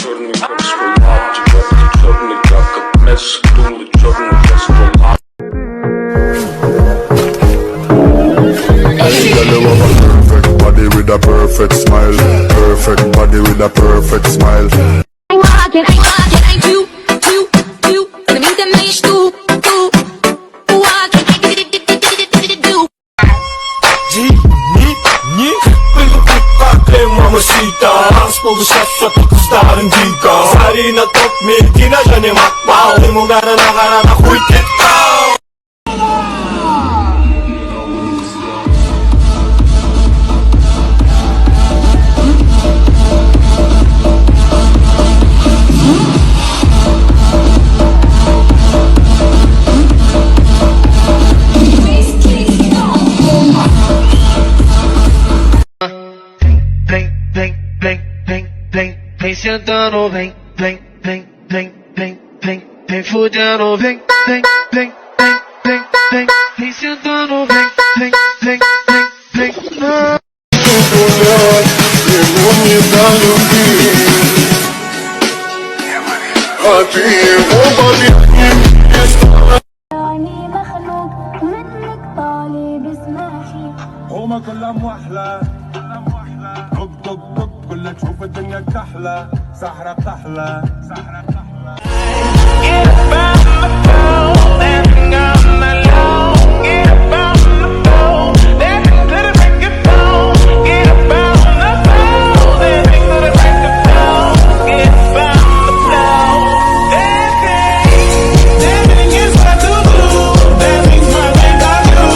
чорний космонавт, чорний как мес, дули, чорний космонавт. Perfect body with a perfect smile. Perfect body with a perfect smile. Mamacita, ang pag-usap sa tukustahan di ka. Sari na top me, di na dyan yung makpaw. Di mo gana nakarang ako'y kitkaw. Vem sentando, vem fudendo, vem sentando, vem. هما كلهم وحلة دق دق دق كلها تشوف الدنيا كحلة سحرة كحلة سحرة كحلة. Get up on the phone, laughing on the low. Get up on the phone, laughing to the break of dawn. Get up on the phone, laughing to the break of dawn. Get up on the phone, dancing is what I do. Dancing's what I do.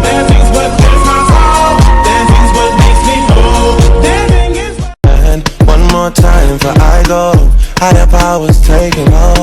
Dancing's what gets my soul. Dancing's what makes me move. Dancing is what. One more time before I go. Higher powers taking over.